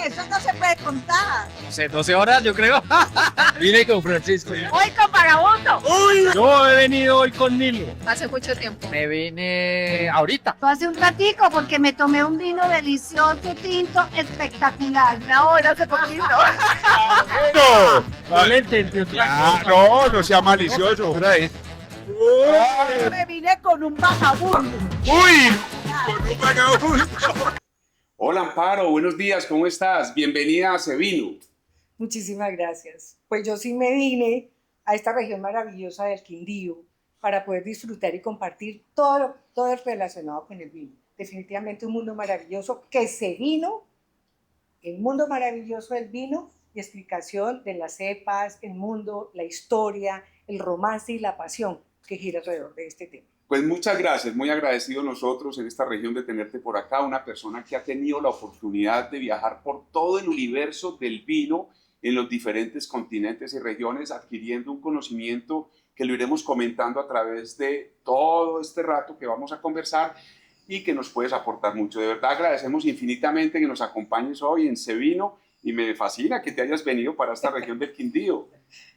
eso no se puede contar. No sé, 12 horas yo creo. Vine con Francisco. Hoy con vagabundo. Yo he venido hoy con Nilo. Hace mucho tiempo. Me vine ahorita. Hace un ratico porque me tomé un vino delicioso, tinto, espectacular. Una hora hace poquito. No sea malicioso. Me vine con un vagabundo. ¡Uy! Con un vagabundo. Hola Amparo, buenos días, ¿cómo estás? Bienvenida a Sevino. Muchísimas gracias. Pues yo sí me vine a esta región maravillosa del Quindío para poder disfrutar y compartir todo relacionado con el vino. Definitivamente un mundo maravilloso que se vino, el mundo maravilloso del vino y explicación de las cepas, el mundo, la historia, el romance y la pasión que gira alrededor de este tema. Pues muchas gracias, muy agradecidos nosotros en esta región de tenerte por acá, una persona que ha tenido la oportunidad de viajar por todo el universo del vino en los diferentes continentes y regiones, adquiriendo un conocimiento que lo iremos comentando a través de todo este rato que vamos a conversar y que nos puedes aportar mucho. De verdad agradecemos infinitamente que nos acompañes hoy en Sevino y me fascina que te hayas venido para esta región del Quindío.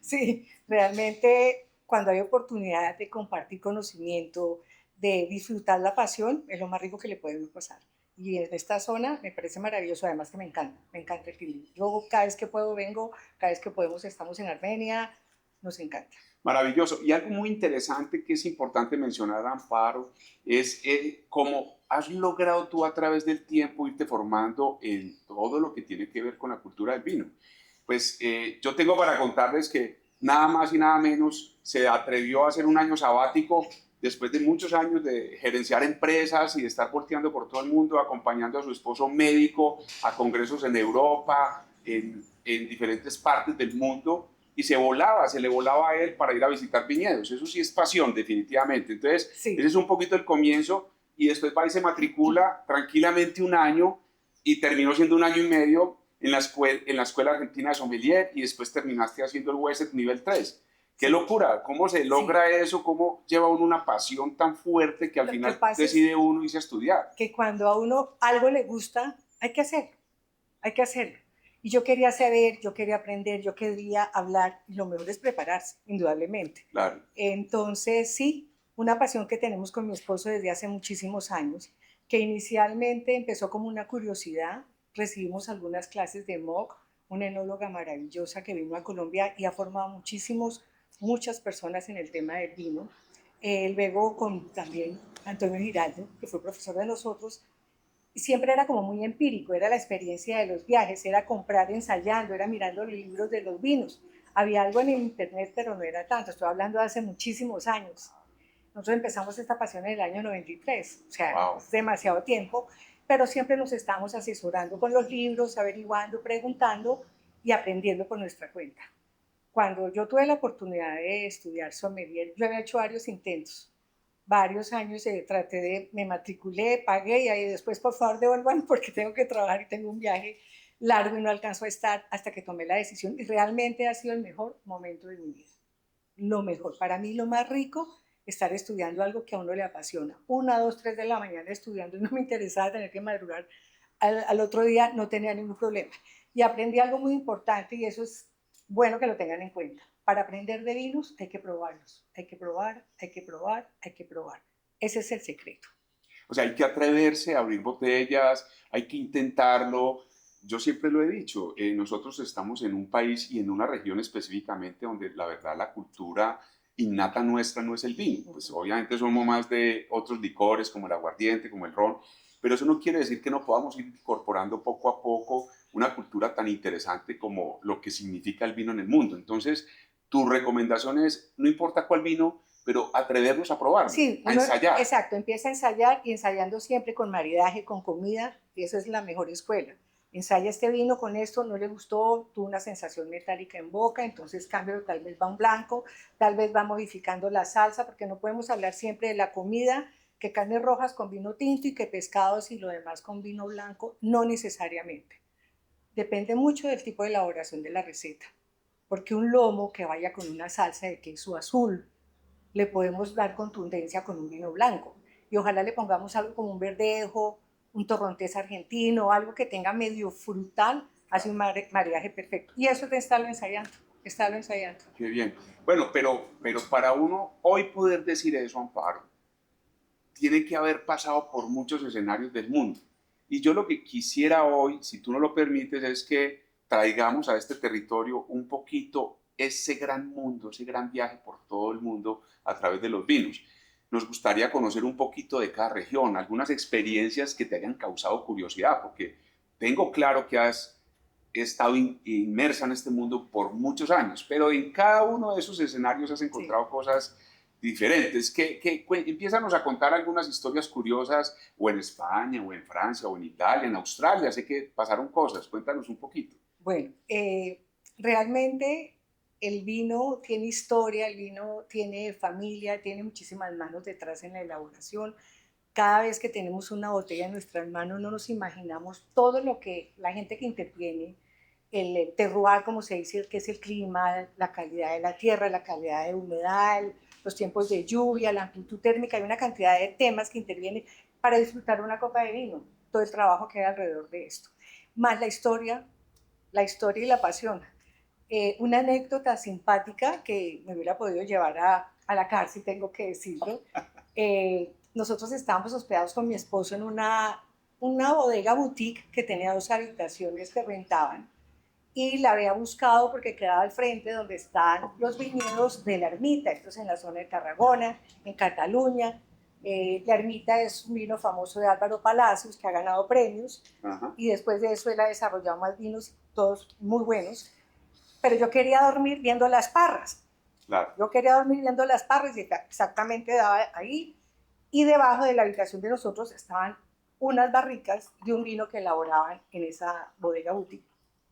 Sí, realmente cuando hay oportunidad de compartir conocimiento, de disfrutar la pasión, es lo más rico que le puede pasar. Y en esta zona me parece maravilloso, además que me encanta el Quindío. Yo cada vez que puedo vengo, cada vez que podemos estamos en Armenia, nos encanta. Maravilloso. Y algo muy interesante que es importante mencionar, Amparo, es cómo has logrado tú a través del tiempo irte formando en todo lo que tiene que ver con la cultura del vino. Pues yo tengo para contarles que nada más y nada menos se atrevió a hacer un año sabático después de muchos años de gerenciar empresas y de estar volteando por todo el mundo, acompañando a su esposo médico a congresos en Europa, en diferentes partes del mundo, y se le volaba a él para ir a visitar viñedos. Eso sí es pasión, definitivamente. Entonces, Sí. ese es un poquito el comienzo, y después va y se matricula tranquilamente un año, y terminó siendo un año y medio en la Escuela Argentina de Sommelier, y después terminaste haciendo el WSET nivel 3. ¡Qué locura! ¿Cómo se logra eso? ¿Cómo lleva uno una pasión tan fuerte que al Lo que final pasa es decide uno irse a estudiar? que cuando a uno algo le gusta, hay que hacerlo. Y yo quería saber, yo quería aprender, yo quería hablar, y lo mejor es prepararse, indudablemente. Claro. Entonces, sí, una pasión que tenemos con mi esposo desde hace muchísimos años, que inicialmente empezó como una curiosidad. Recibimos algunas clases de MOC, una enóloga maravillosa que vino a Colombia y ha formado muchas personas en el tema del vino. Luego con también Antonio Giraldo, que fue profesor de nosotros, y siempre era como muy empírico, era la experiencia de los viajes, era comprar ensayando, era mirando los libros de los vinos. Había algo en el internet, pero no era tanto, estoy hablando de hace muchísimos años. Nosotros empezamos esta pasión en el año 93, o sea, Wow. es demasiado tiempo, pero siempre nos estábamos asesorando con los libros, averiguando, preguntando y aprendiendo por nuestra cuenta. Cuando yo tuve la oportunidad de estudiar sommelier, yo había hecho varios años me matriculé, pagué y ahí después por favor devuelvan porque tengo que trabajar y tengo un viaje largo y no alcanzo a estar hasta que tomé la decisión y realmente ha sido el mejor momento de mi vida. Lo mejor, para mí lo más rico, estar estudiando algo que a uno le apasiona. 1, 2, 3 de la mañana estudiando y no me interesaba tener que madrugar al otro día, no tenía ningún problema. Y aprendí algo muy importante y eso es bueno que lo tengan en cuenta. Para aprender de vinos hay que probarlos, hay que probar, hay que probar, hay que probar. Ese es el secreto. O sea, hay que atreverse a abrir botellas, hay que intentarlo. Yo siempre lo he dicho, nosotros estamos en un país y en una región específicamente donde la verdad la cultura innata nuestra no es el vino. Pues obviamente somos más de otros licores como el aguardiente, como el ron, pero eso no quiere decir que no podamos ir incorporando poco a poco una cultura tan interesante como lo que significa el vino en el mundo. Entonces, tu recomendación es, no importa cuál vino, pero atrevernos a probarlo, Sí, a ensayar. exacto, empieza a ensayar y ensayando siempre con maridaje, con comida, y esa es la mejor escuela. Ensaya este vino con esto, no le gustó, tuvo una sensación metálica en boca, entonces cambio, tal vez va un blanco, tal vez va modificando la salsa, porque no podemos hablar siempre de la comida, que carnes rojas con vino tinto y que pescados y lo demás con vino blanco, no necesariamente. Depende mucho del tipo de elaboración de la receta, porque un lomo que vaya con una salsa de queso azul, le podemos dar contundencia con un vino blanco. Y ojalá le pongamos algo como un verdejo, un torrontés argentino, algo que tenga medio frutal hace un maridaje perfecto. Y eso es de estarlo ensayando, estarlo ensayando. Qué bien. Bueno, pero para uno hoy poder decir eso, Amparo, tiene que haber pasado por muchos escenarios del mundo. Y yo lo que quisiera hoy, si tú no lo permites, es que traigamos a este territorio un poquito ese gran mundo, ese gran viaje por todo el mundo a través de los vinos. Nos gustaría conocer un poquito de cada región, algunas experiencias que te hayan causado curiosidad, porque tengo claro que has estado inmersa en este mundo por muchos años, pero en cada uno de esos escenarios has encontrado cosas diferentes. Empiézanos a contar algunas historias curiosas, o en España, o en Francia, o en Italia, en Australia. Sé que pasaron cosas, cuéntanos un poquito. Bueno, realmente el vino tiene historia, el vino tiene familia, tiene muchísimas manos detrás en la elaboración. Cada vez que tenemos una botella en nuestras manos no nos imaginamos todo lo que la gente que interviene, el terroir, como se dice, que es el clima, la calidad de la tierra, la calidad de humedad, los tiempos de lluvia, la amplitud térmica, hay una cantidad de temas que intervienen para disfrutar una copa de vino, todo el trabajo que hay alrededor de esto. Más la historia y la pasión. Una anécdota simpática que me hubiera podido llevar a la cárcel, tengo que decirlo. Nosotros estábamos hospedados con mi esposo en una bodega boutique que tenía 2 habitaciones que rentaban, y la había buscado porque quedaba al frente donde están los viñedos de La Ermita. Esto es en la zona de Tarragona, en Cataluña. La Ermita es un vino famoso de Álvaro Palacios que ha ganado premios. Ajá. Y después de eso él ha desarrollado más vinos, todos muy buenos. Pero yo quería dormir viendo las parras. Claro. Yo quería dormir viendo las parras y exactamente daba ahí. Y debajo de la habitación de nosotros estaban unas barricas de un vino que elaboraban en esa bodega boutique.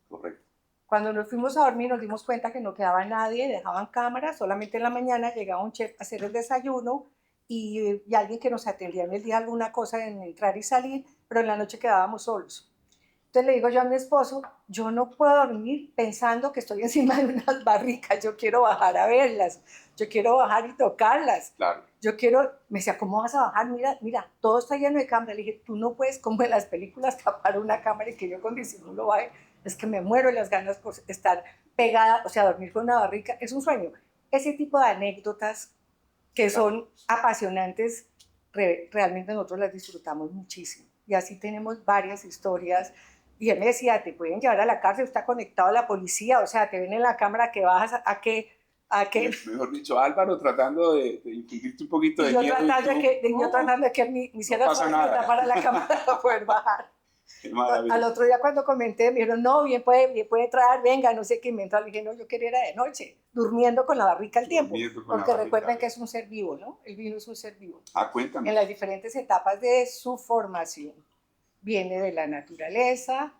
Correcto. Cuando nos fuimos a dormir nos dimos cuenta que no quedaba nadie, dejaban cámaras, solamente en la mañana llegaba un chef a hacer el desayuno y alguien que nos atendía en el día alguna cosa en entrar y salir, pero en la noche quedábamos solos. Entonces le digo yo a mi esposo, yo no puedo dormir pensando que estoy encima de unas barricas, yo quiero bajar a verlas, yo quiero bajar y tocarlas. Claro. Yo quiero, me decía, ¿cómo vas a bajar? Mira, todo está lleno de cámaras. Le dije, tú no puedes, como en las películas, tapar una cámara y que yo con disimulo baje. Es que me muero de las ganas por estar pegada, o sea, dormir con una barrica, es un sueño. Ese tipo de anécdotas que son apasionantes, realmente nosotros las disfrutamos muchísimo. Y así tenemos varias historias. Y él me decía, te pueden llevar a la cárcel, está conectado a la policía, o sea, te ven en la cámara que bajas a qué. Mejor dicho, Álvaro tratando de infligirte un poquito de yo miedo. tratando de que él me hiciera no pasa nada. para la cámara para poder bajar. Qué maravilla. Al otro día cuando comenté, me dijeron, no, bien puede traer, venga, no sé qué. Mientras le dije, no, yo quería era de noche, durmiendo con la barrica al tiempo. Porque recuerden que es un ser vivo, ¿no? El vino es un ser vivo. Cuéntame. En las diferentes etapas de su formación. Viene de la naturaleza,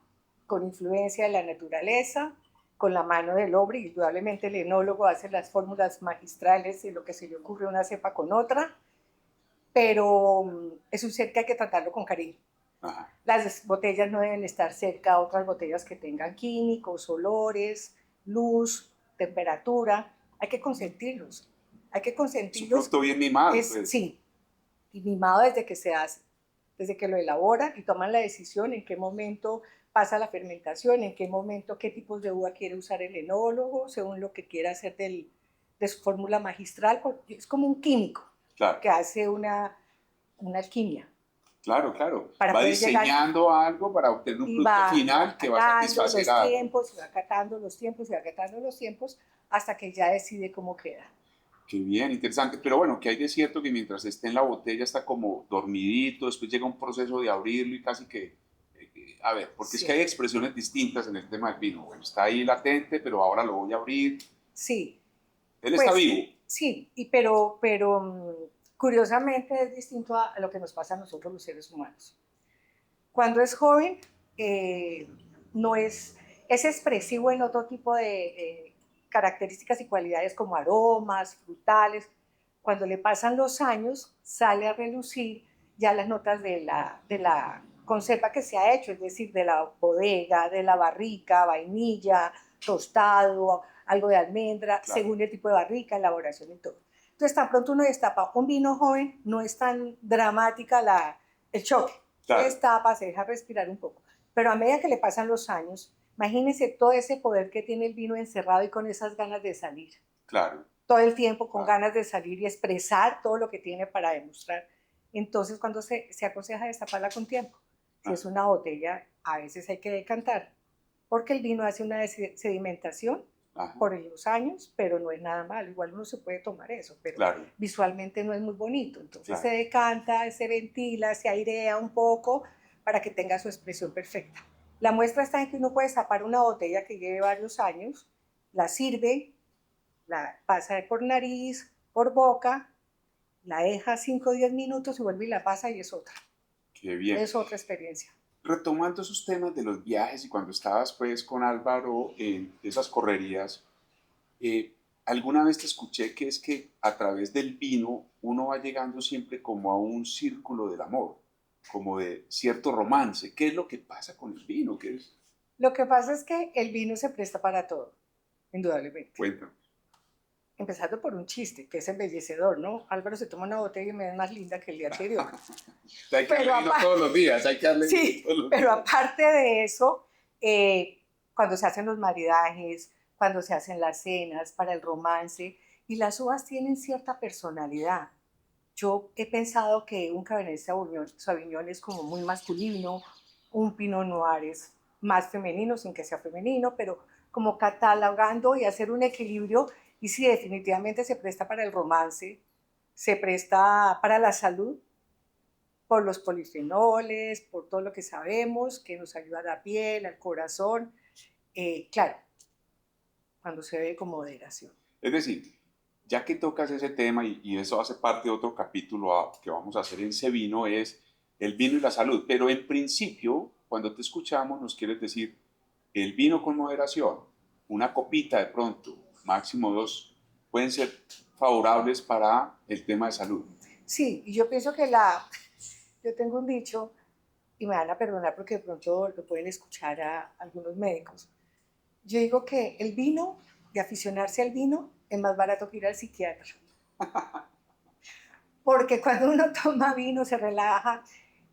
con influencia de la naturaleza, con la mano del hombre, y indudablemente el enólogo hace las fórmulas magistrales de lo que se le ocurre una cepa con otra, pero es un ser que hay que tratarlo con cariño. Ajá. Las botellas no deben estar cerca a otras botellas que tengan químicos, olores, luz, temperatura. Hay que consentirlos. Hay que Es un consentirlos. producto bien mimado. Pues. Sí, y mimado desde que se hace, desde que lo elaboran y toman la decisión en qué momento pasa la fermentación, en qué momento, qué tipos de uva quiere usar el enólogo, según lo que quiera hacer de su fórmula magistral, porque es como un químico, claro, que hace una alquimia. Claro, claro. Para va diseñando algo para obtener un producto final que va a satisfacer los tiempos, va acatando los tiempos, y va acatando los tiempos, hasta que ya decide cómo queda. Qué bien, interesante. Pero bueno, que hay de cierto que mientras esté en la botella está como dormidito, después llega un proceso de abrirlo y casi que a ver, porque sí, es que hay expresiones distintas en el tema del vino. Bueno, está ahí latente, pero ahora lo voy a abrir. Sí. Él está vivo. Sí, pero curiosamente es distinto a lo que nos pasa a nosotros los seres humanos. Cuando es joven, no es expresivo en otro tipo de características y cualidades como aromas, frutales. Cuando le pasan los años, sale a relucir ya las notas de la conserva que se ha hecho, es decir, de la bodega, de la barrica, vainilla, tostado, algo de almendra, claro, según el tipo de barrica, elaboración y todo. Entonces, tan pronto uno destapa un vino joven, no es tan dramática el choque. Claro. Se destapa, se deja respirar un poco. Pero a medida que le pasan los años, Imagínense todo ese poder que tiene el vino encerrado y con esas ganas de salir. Claro. Todo el tiempo con Ah. ganas de salir y expresar todo lo que tiene para demostrar. Entonces, cuando se aconseja destaparla con tiempo, si es una botella, a veces hay que decantar, porque el vino hace una sedimentación Ajá. por los años, pero no es nada malo. Igual uno se puede tomar eso, pero Claro. visualmente no es muy bonito. Entonces Claro. se decanta, se ventila, se airea un poco para que tenga su expresión perfecta. La muestra está en que uno puede destapar una botella que lleve varios años, la sirve, la pasa por nariz, por boca, la deja 5 o 10 minutos y vuelve y la pasa y es otra. Qué bien. Es otra experiencia. Retomando esos temas de los viajes y cuando estabas pues con Álvaro en esas correrías, alguna vez te escuché que es que a través del vino uno va llegando siempre como a un círculo del amor, como de cierto romance. ¿Qué es lo que pasa con el vino? ¿Qué es? Lo que pasa es que el vino se presta para todo, indudablemente. Cuéntame. Empezando por un chiste, que es embellecedor, ¿no? Álvaro se toma una botella y me es más linda que el día anterior. Hay que Pero darle vino aparte- todos los días, hay que darle vino Sí, todos los pero días. aparte de eso, cuando se hacen los maridajes, cuando se hacen las cenas para el romance, y las uvas tienen cierta personalidad. Yo he pensado que un Cabernet Sauvignon es como muy masculino, un Pinot Noir es más femenino, sin que sea femenino, pero como catalogando y hacer un equilibrio, y sí, definitivamente se presta para el romance, se presta para la salud, por los polifenoles, por todo lo que sabemos, que nos ayuda a la piel, al corazón. Claro, cuando se ve con moderación. Es decir, ya que tocas ese tema y eso hace parte de otro capítulo que vamos a hacer en ese vino, es el vino y la salud. Pero en principio, cuando te escuchamos, nos quieres decir el vino con moderación, una copita de pronto, máximo 2, pueden ser favorables para el tema de salud. Sí, y yo pienso que yo tengo un dicho, y me van a perdonar porque de pronto lo pueden escuchar a algunos médicos. Yo digo que el vino, de aficionarse al vino, es más barato que ir al psiquiatra. Porque cuando uno toma vino se relaja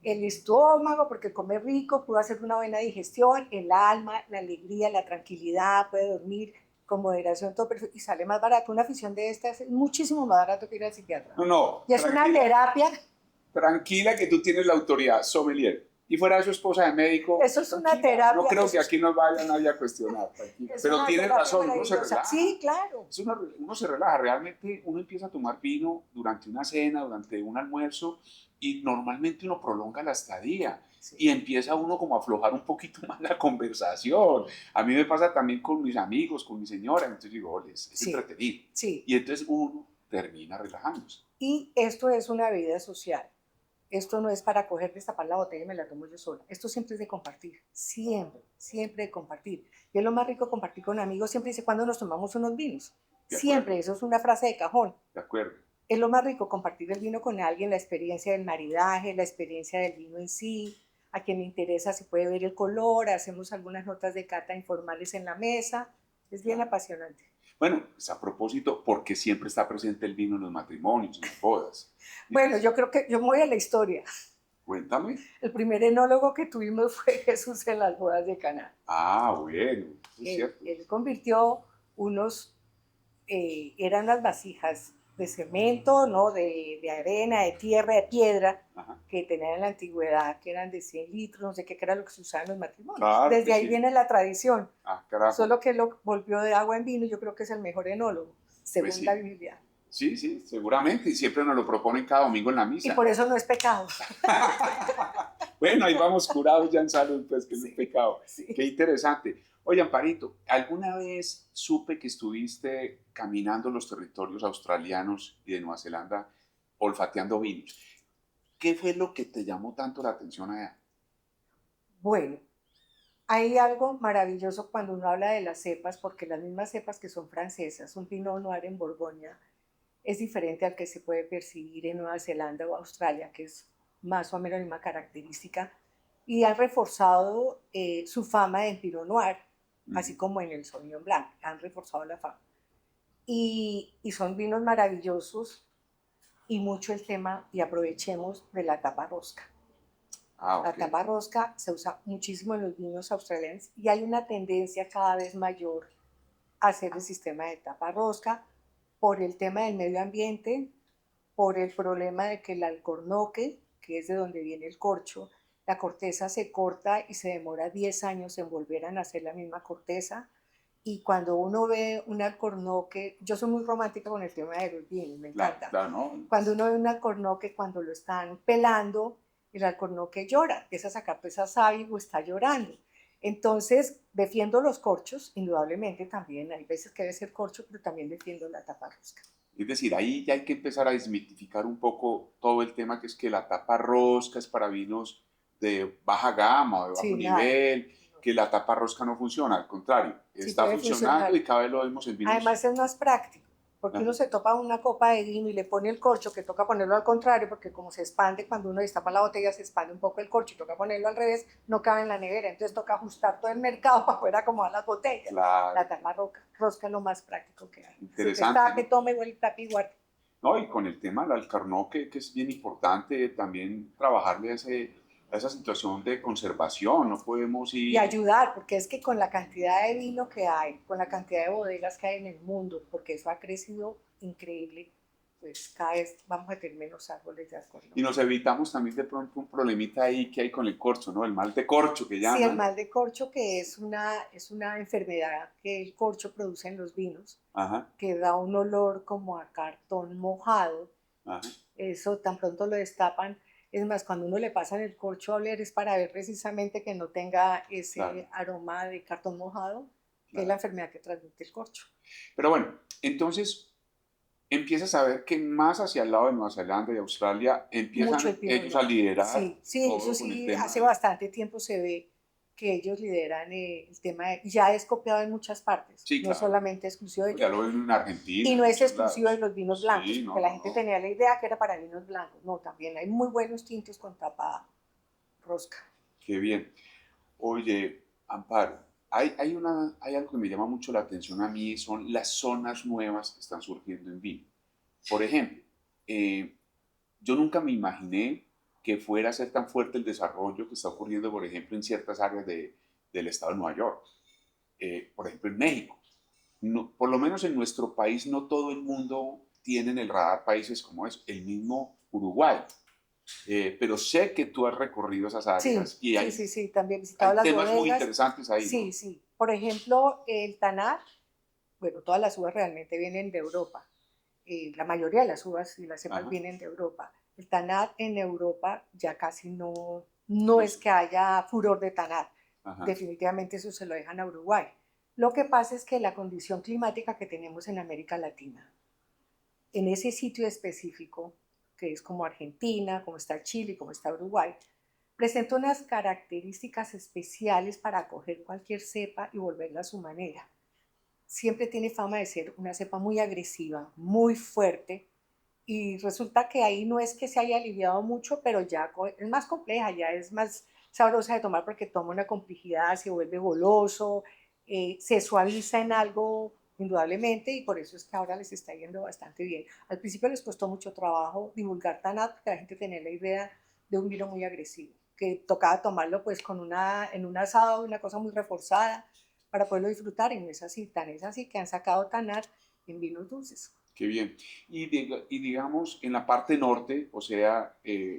el estómago, porque come rico, puede hacer una buena digestión, el alma, la alegría, la tranquilidad, puede dormir con moderación, todo perfecto, y sale más barato. Una afición de estas es muchísimo más barato que ir al psiquiatra. No, no, Y es una tranquila, terapia, tranquila que tú tienes la autoridad, sommelier. Y fuera de su esposa de médico, eso es una tranquila, terapia. no creo que eso es- aquí nos vaya nadie a cuestionar, tranquila. es Pero una tienes terapia razón, uno se maravillosa. relaja. Sí, claro. Uno se relaja, realmente uno empieza a tomar vino durante una cena, durante un almuerzo y normalmente uno prolonga la estadía Sí. y empieza uno como a aflojar un poquito más la conversación. A mí me pasa también con mis amigos, con mi señora, entonces digo, "Ole, es Sí. entretenido". Sí. Y entonces uno termina relajándose. Y esto es una vida social. Esto no es para coger, destapar la botella y me la tomo yo sola. Esto siempre es de compartir. Siempre, siempre de compartir. Y es lo más rico compartir con amigos. Siempre dice, ¿cuándo nos tomamos unos vinos? De Siempre, acuerdo. eso es una frase de cajón. ¿De acuerdo? Es lo más rico compartir el vino con alguien, la experiencia del maridaje, la experiencia del vino en sí. A quien le interesa se puede ver el color, hacemos algunas notas de cata informales en la mesa. Es bien apasionante. Bueno, pues a propósito, porque siempre está presente el vino en los matrimonios, en las bodas. Bueno, yo creo que yo me voy a la historia. Cuéntame. El primer enólogo que tuvimos fue Jesús en las bodas de Caná. Ah, bueno, eso es Él, cierto. él convirtió eran unas vasijas de cemento, ¿no? de arena, de tierra, de piedra, Ajá. que tenían en la antigüedad, que eran de 100 litros, no sé qué, que era lo que se usaba en los matrimonios. Claro Desde que ahí sí. viene la tradición, Ah, carajo. solo que lo volvió de agua en vino, yo creo que es el mejor enólogo, según Pues sí. la Biblia. Sí, sí, seguramente. Y siempre nos lo proponen cada domingo en la Y misa. por eso no es pecado. Bueno, ahí vamos curados ya en salud, pues que no es pecado. Sí. Qué interesante. Oye, Amparito, ¿alguna vez supe que estuviste caminando los territorios australianos y de Nueva Zelanda olfateando vinos? ¿Qué fue lo que te llamó tanto la atención allá? Bueno, hay algo maravilloso cuando uno habla de las cepas, porque las mismas cepas que son francesas, un Pinot Noir en Borgoña, es diferente al que se puede percibir en Nueva Zelanda o Australia, que es más o menos la misma característica, y han reforzado su fama en Pinot Noir, así como en el Sauvignon Blanc, han reforzado la fama. Y son vinos maravillosos y mucho el tema, y aprovechemos de la tapa rosca. Ah, La ok. tapa rosca se usa muchísimo en los vinos australianos y hay una tendencia cada vez mayor a hacer el sistema de tapa rosca por el tema del medio ambiente, por el problema de que el alcornoque, que es de donde viene el corcho, la corteza se corta y se demora 10 años en volver a nacer la misma corteza. Y cuando uno ve un alcornoque, yo soy muy romántica con el tema de los vinos, me Claro, encanta. claro, ¿no? Cuando uno ve un alcornoque, cuando lo están pelando, el alcornoque llora, empieza a sacar esa savia o está llorando. Entonces, defiendo los corchos, indudablemente también, hay veces que debe ser corcho, pero también defiendo la tapa rosca. Es decir, ahí ya hay que empezar a desmitificar un poco todo el tema que es que la tapa rosca es para vinos de baja gama o de bajo Sí, nada. nivel, que la tapa rosca no funciona, al contrario, Sí está puede funcionando funcionar. y cada vez lo vemos en vinos. Además es más práctico, porque uno se topa una copa de vino y le pone el corcho, que toca ponerlo al contrario, porque como se expande, cuando uno destapa la botella se expande un poco el corcho y toca ponerlo al revés, no cabe en la nevera, entonces toca ajustar todo el mercado para poder acomodar las botellas. Claro. La tapa rosca es lo más práctico que hay. Interesante, Está, que ¿no? tome el tapa y guarde. No, y con el tema del alcarnoque, que es bien importante también trabajarle a esa situación de conservación, no podemos ir... Y ayudar, porque es que con la cantidad de vino que hay, con la cantidad de bodegas que hay en el mundo, porque eso ha crecido increíble, pues cada vez vamos a tener menos árboles de alcornoque. Y nos evitamos también de pronto un problemita ahí que hay con el corcho, ¿no? El mal de corcho que llaman. Sí, el mal de corcho, que es una enfermedad que el corcho produce en los vinos, Ajá, que da un olor como a cartón mojado. ajá. Eso tan pronto lo destapan. Es más, cuando uno le pasa el corcho a oler es para ver precisamente que no tenga ese Claro. aroma de cartón mojado, que Claro. es la enfermedad que transmite el corcho. Pero bueno, entonces empiezas a ver que más hacia el lado de Nueva Zelanda y Australia empiezan Mucho el Pinot ellos a Noir. liderar Sí, sí, todo eso con el sí, tema hace de- bastante tiempo se ve que ellos lideran el tema, ya es copiado en muchas partes, Sí, no claro. solamente exclusivo de Ya ellos. lo ven en Argentina. Y no en es muchos exclusivo de lados. los vinos blancos, Sí, porque no, la gente no. tenía la idea que era para vinos blancos. No, también hay muy buenos tintos con tapa rosca. Qué bien. Oye, Amparo, hay algo que me llama mucho la atención a mí, son las zonas nuevas que están surgiendo en vino. Por ejemplo, yo nunca me imaginé que fuera a ser tan fuerte el desarrollo que está ocurriendo, por ejemplo, en ciertas áreas del estado de Nueva York. Por ejemplo, en México. No, por lo menos en nuestro país no todo el mundo tiene en el radar países como es, el mismo Uruguay. Pero sé que tú has recorrido esas Sí, áreas y hay, sí, también he visitado hay las temas muy bodegas. interesantes ahí, Sí, ¿no? sí. Por ejemplo, el Tanat, bueno, todas las uvas realmente vienen de Europa. La mayoría de las uvas y las cepas Ajá. vienen de Europa. El Tanat en Europa ya casi no es que haya furor de Tanat. Ajá. Definitivamente eso se lo dejan a Uruguay. Lo que pasa es que la condición climática que tenemos en América Latina, en ese sitio específico, que es como Argentina, como está Chile, como está Uruguay, presenta unas características especiales para acoger cualquier cepa y volverla a su manera. Siempre tiene fama de ser una cepa muy agresiva, muy fuerte, y resulta que ahí no es que se haya aliviado mucho, pero ya es más compleja, ya es más sabrosa de tomar porque toma una complejidad, se vuelve goloso, se suaviza en algo indudablemente y por eso es que ahora les está yendo bastante bien. Al principio les costó mucho trabajo divulgar Tanat porque la gente tenía la idea de un vino muy agresivo, que tocaba tomarlo pues en un asado, una cosa muy reforzada para poderlo disfrutar y no es así, tan es así que han sacado Tanat en vinos dulces. Qué bien. Y digamos, en la parte norte, o sea,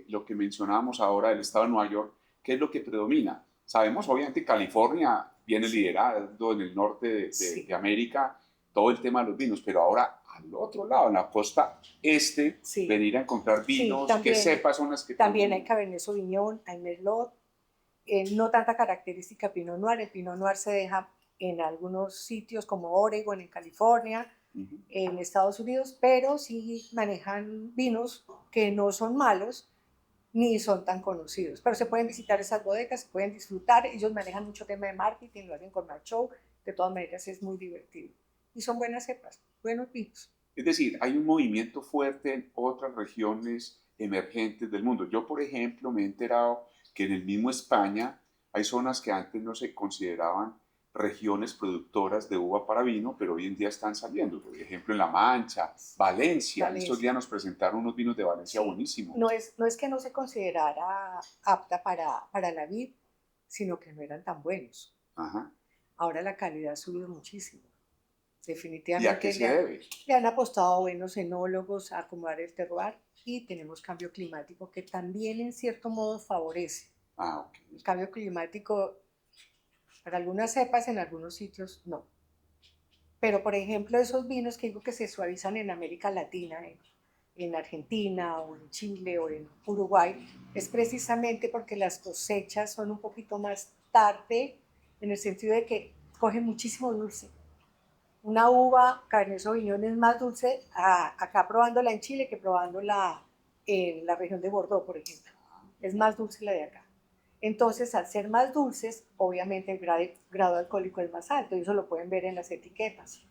lo que mencionábamos ahora del estado de Nueva York, ¿qué es lo que predomina? Sabemos, obviamente, California viene liderando en el norte de América todo el tema de los vinos, pero ahora al otro lado, en la costa este, venir a encontrar vinos, también, ¿qué cepas son las que también hay Cabernet Sauvignon, hay Merlot, no tanta característica Pinot Noir. El Pinot Noir se deja en algunos sitios como Oregon, en California, en Estados Unidos, pero sí manejan vinos que no son malos ni son tan conocidos, pero se pueden visitar esas bodegas, se pueden disfrutar, ellos manejan mucho tema de marketing, lo hacen con show, de todas maneras es muy divertido y son buenas cepas, buenos vinos. Es decir, hay un movimiento fuerte en otras regiones emergentes del mundo. Yo, por ejemplo, me he enterado que en el mismo España hay zonas que antes no se consideraban regiones productoras de uva para vino, pero hoy en día están saliendo. Por ejemplo, en La Mancha, Valencia. Estos días nos presentaron unos vinos de Valencia buenísimos. No es que no se considerara apta para la vid, sino que no eran tan buenos. Ajá. Ahora la calidad ha subido muchísimo. ¿Y Definitivamente a qué se debe? le han apostado buenos enólogos a acomodar el terroir y tenemos cambio climático que también en cierto modo favorece. Ah, ok. El cambio climático para algunas cepas en algunos sitios no. Pero por ejemplo esos vinos que digo que se suavizan en América Latina, en Argentina o en Chile o en Uruguay, es precisamente porque las cosechas son un poquito más tarde en el sentido de que cogen muchísimo dulce. Una uva Cabernet Sauvignon es más dulce acá probándola en Chile que probándola en la región de Bordeaux, por ejemplo. Es más dulce la de acá. Entonces, al ser más dulces, obviamente el grado alcohólico es más alto y eso lo pueden ver en las etiquetas.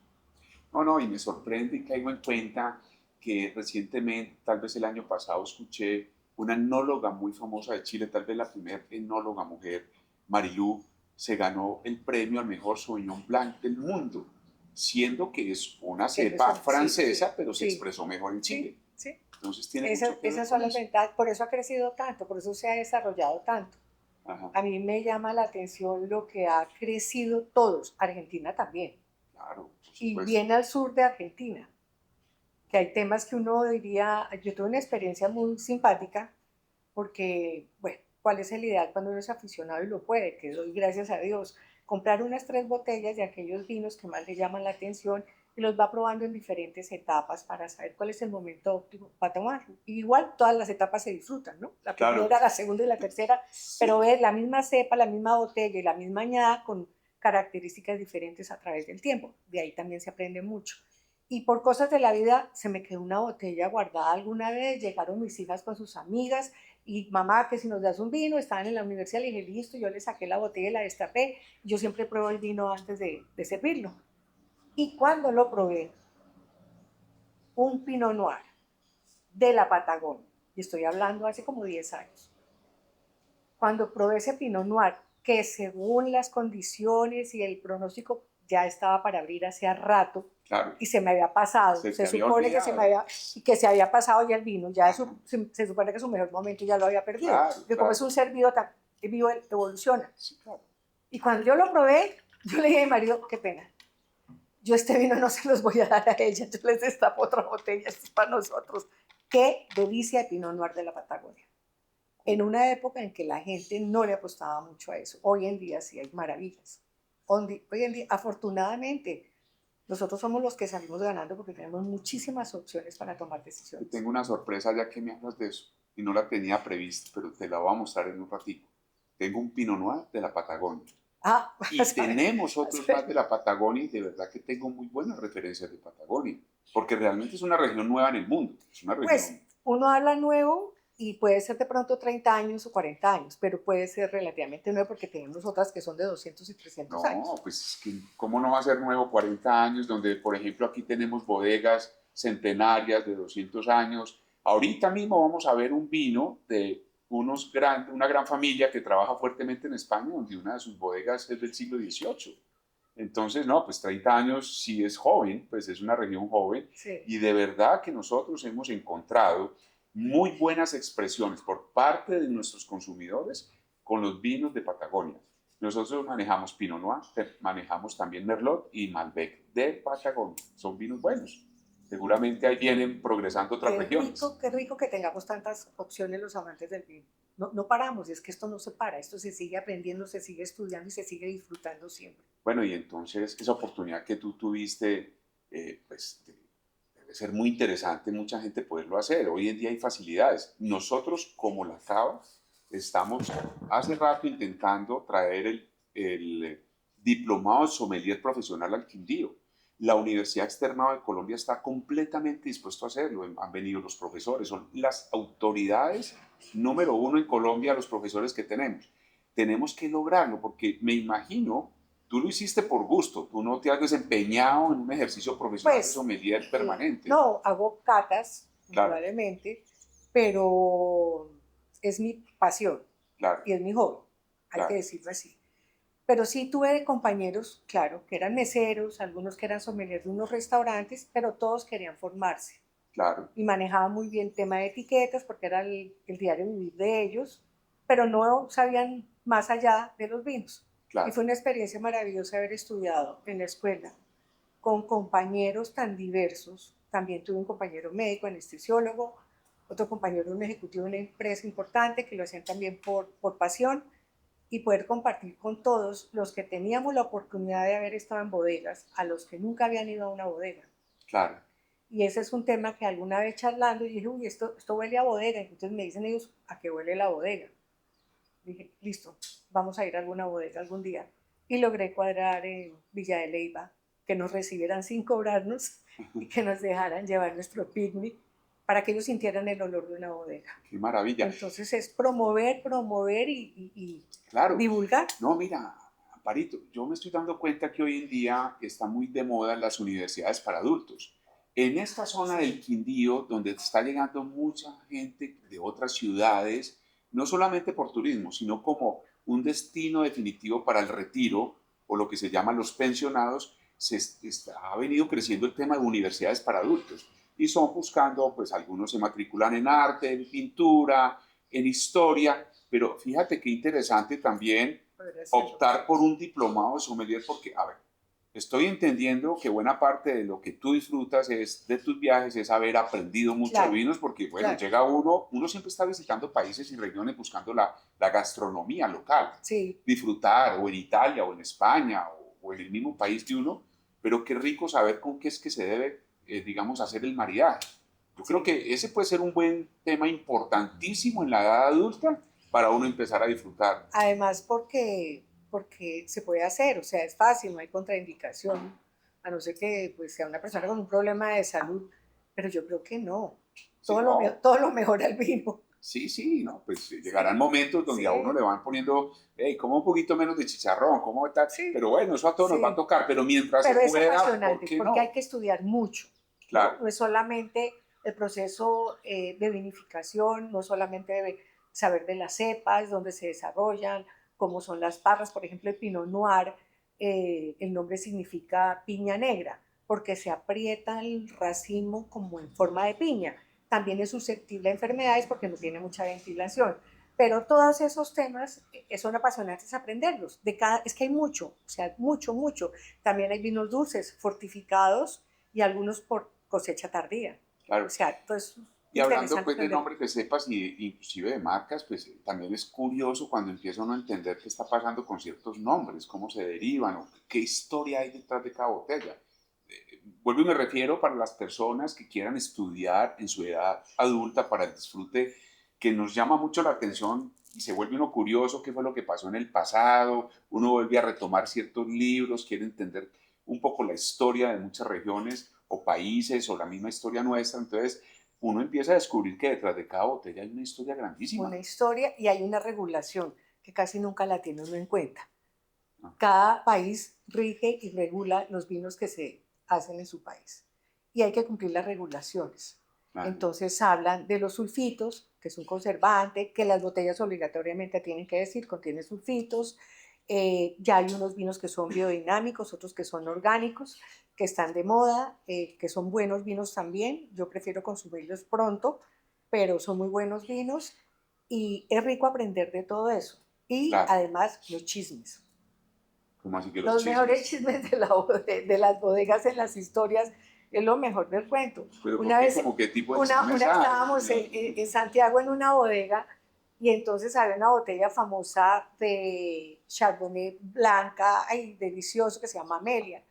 No, y me sorprende y caigo en cuenta que recientemente, tal vez el año pasado, escuché una enóloga muy famosa de Chile, tal vez la primera enóloga mujer, Marilú, se ganó el premio al mejor Sauvignon Blanc del mundo, siendo que es una cepa francesa, pero se expresó mejor en Chile. Sí. Entonces tiene mucho que ver esas con son las eso. ventajas, por eso ha crecido tanto, por eso se ha desarrollado tanto. Ajá, A mí me llama la atención lo que ha crecido todos, Argentina también, claro, por y supuesto. bien al sur de Argentina, que hay temas que uno diría, yo tuve una experiencia muy simpática, porque, bueno, ¿cuál es el ideal cuando uno es aficionado y lo puede? Que doy gracias a Dios. Comprar unas 3 botellas de aquellos vinos que más le llaman la atención y los va probando en diferentes etapas para saber cuál es el momento óptimo para tomarlo. Y igual todas las etapas se disfrutan, ¿no? La primera, Claro. la segunda y la tercera, pero es la misma cepa, la misma botella y la misma añada con características diferentes a través del tiempo. De ahí también se aprende mucho. Y por cosas de la vida se me quedó una botella guardada alguna vez, llegaron mis hijas con sus amigas y mamá, que si nos das un vino, estaban en la universidad, le dije, listo, yo le saqué la botella y la destapé, yo siempre pruebo el vino antes de servirlo. Y cuando lo probé, un Pinot Noir de la Patagonia, y estoy hablando hace como 10 años, cuando probé ese Pinot Noir, que según las condiciones y el pronóstico ya estaba para abrir hace rato, Claro. y se me había pasado, se supone que se había pasado ya el vino, ya se supone que su mejor momento ya lo había perdido, porque como es un ser vivo, vivo evoluciona. Sí, claro. Y cuando yo lo probé, yo le dije a mi marido, qué pena, yo este vino no se los voy a dar a ella, yo les destapo otra botella, esto es para nosotros. Qué delicia de Pinot Noir de la Patagonia. En una época en que la gente no le apostaba mucho a eso, hoy en día sí hay maravillas. Hoy en día, afortunadamente, nosotros somos los que salimos ganando porque tenemos muchísimas opciones para tomar decisiones. Tengo una sorpresa ya que me hablas de eso y no la tenía prevista, pero te la voy a mostrar en un ratito. Tengo un Pinot Noir de la Patagonia. Y tenemos otros más de la Patagonia y de verdad que tengo muy buenas referencias de Patagonia, porque realmente es una región nueva en el mundo. Es una región... Pues uno habla nuevo y puede ser de pronto 30 años o 40 años, pero puede ser relativamente nuevo porque tenemos otras que son de 200 y 300 años. No, pues es que ¿cómo no va a ser nuevo 40 años? Donde, por ejemplo, aquí tenemos bodegas centenarias de 200 años. Ahorita mismo vamos a ver un vino de una gran familia que trabaja fuertemente en España, donde una de sus bodegas es del siglo XVIII. Entonces, no, pues 30 años sí es joven, pues es una región joven. Sí. Y de verdad que nosotros hemos encontrado muy buenas expresiones por parte de nuestros consumidores con los vinos de Patagonia. Nosotros manejamos Pinot Noir, manejamos también Merlot y Malbec de Patagonia. Son vinos buenos. Seguramente ahí vienen progresando otras regiones. Qué rico que tengamos tantas opciones los amantes del vino. No paramos, es que esto no se para, esto se sigue aprendiendo, se sigue estudiando y se sigue disfrutando siempre. Bueno, y entonces esa oportunidad que tú tuviste, pues debe ser muy interesante, mucha gente poderlo hacer. Hoy en día hay facilidades. Nosotros, como la Cava, estamos hace rato intentando traer el diplomado de sommelier profesional al Quindío. La Universidad Externado de Colombia está completamente dispuesto a hacerlo. Han venido los profesores, son las autoridades número 1 en Colombia, los profesores que tenemos. Tenemos que lograrlo porque me imagino, tú lo hiciste por gusto, tú no te has desempeñado en un ejercicio profesional Pues, de sommelier permanente. No, hago catas, Claro. probablemente, pero es mi pasión Claro. y es mi hobby, hay Claro. que decirlo así. Pero sí tuve compañeros, claro, que eran meseros, algunos que eran sommeliers de unos restaurantes, pero todos querían formarse Claro, y manejaban muy bien el tema de etiquetas porque era el diario vivir de ellos, pero no sabían más allá de los vinos. Y claro. fue una experiencia maravillosa haber estudiado en la escuela con compañeros tan diversos. También tuve un compañero médico, anestesiólogo, otro compañero, un ejecutivo de una empresa importante que lo hacían también por pasión, y poder compartir con todos los que teníamos la oportunidad de haber estado en bodegas, a los que nunca habían ido a una bodega. Claro, Y ese es un tema que alguna vez charlando, y dije, uy, esto huele a bodega. Entonces me dicen ellos, ¿a qué huele la bodega? Dije, listo, vamos a ir a alguna bodega algún día. Y logré cuadrar en Villa de Leyva, que nos recibieran sin cobrarnos y que nos dejaran llevar nuestro picnic para que ellos sintieran el olor de una bodega. qué maravilla. Entonces es promover, promover y Claro, divulgar. no, mira, Amparito, yo me estoy dando cuenta que hoy en día está muy de moda las universidades para adultos. En esta zona del Quindío, donde está llegando mucha gente de otras ciudades, no solamente por turismo, sino como un destino definitivo para el retiro o lo que se llaman los pensionados, ha venido creciendo el tema de universidades para adultos y son buscando, pues algunos se matriculan en arte, en pintura, en historia, pero fíjate qué interesante también optar por un diplomado de sommelier porque, a ver, estoy entendiendo que buena parte de lo que tú disfrutas de tus viajes es haber aprendido mucho de vinos porque, bueno, claro. llega uno siempre está visitando países y regiones buscando la gastronomía local, Sí, disfrutar o en Italia o en España o en el mismo país de uno, pero qué rico saber con qué es que se debe, digamos, hacer el maridaje. Yo creo que ese puede ser un buen tema importantísimo en la edad adulta para uno empezar a disfrutar. además porque se puede hacer, o sea, es fácil, no hay contraindicación, a no ser que pues, sea una persona con un problema de salud, pero yo creo que no. Sí, Todo lo mejora el vino. sí, ¿no? Pues llegarán momentos donde Sí. a uno le van poniendo, hey, como un poquito menos de chicharrón, ¿cómo está? Sí. Pero bueno, eso a todos Sí. nos va a tocar, pero mientras Pero se es pueda, ¿por apasionante qué porque no? hay que estudiar mucho. Claro. No es solamente el proceso de vinificación, no solamente debe saber de las cepas, dónde se desarrollan, cómo son las parras. Por ejemplo, el Pinot Noir, el nombre significa piña negra, porque se aprieta el racimo como en forma de piña. También es susceptible a enfermedades porque no tiene mucha ventilación. Pero todos esos temas son apasionantes aprenderlos. Es que hay mucho, o sea, mucho. También hay vinos dulces, fortificados y algunos por cosecha tardía. Claro. O sea, pues Y hablando interesante pues de aprender. nombres de cepas y inclusive de marcas, pues también es curioso cuando empieza uno a entender qué está pasando con ciertos nombres, cómo se derivan o qué historia hay detrás de cada botella. Vuelvo y me refiero para las personas que quieran estudiar en su edad adulta para el disfrute, que nos llama mucho la atención y se vuelve uno curioso qué fue lo que pasó en el pasado, uno vuelve a retomar ciertos libros, quiere entender un poco la historia de muchas regiones o países o la misma historia nuestra, entonces uno empieza a descubrir que detrás de cada botella hay una historia grandísima. Una historia y hay una regulación que casi nunca la tiene uno en cuenta. Ah. Cada país rige y regula los vinos que se hacen en su país y hay que cumplir las regulaciones. Claro. Entonces hablan de los sulfitos, que es un conservante, que las botellas obligatoriamente tienen que decir, contiene sulfitos. Ya hay unos vinos que son biodinámicos, otros que son orgánicos, que están de moda, que son buenos vinos también. Yo prefiero consumirlos pronto, pero son muy buenos vinos y es rico aprender de todo eso. Y Claro. además los chismes. ¿Cómo así que Los chismes? mejores chismes de las bodegas en las historias es lo mejor del cuento. Pero Una vez, ¿cómo qué tipo de una chismes hay? estábamos en Santiago en una bodega y entonces había una botella famosa de Chardonnay blanca, ay, delicioso, que se llama Amelia.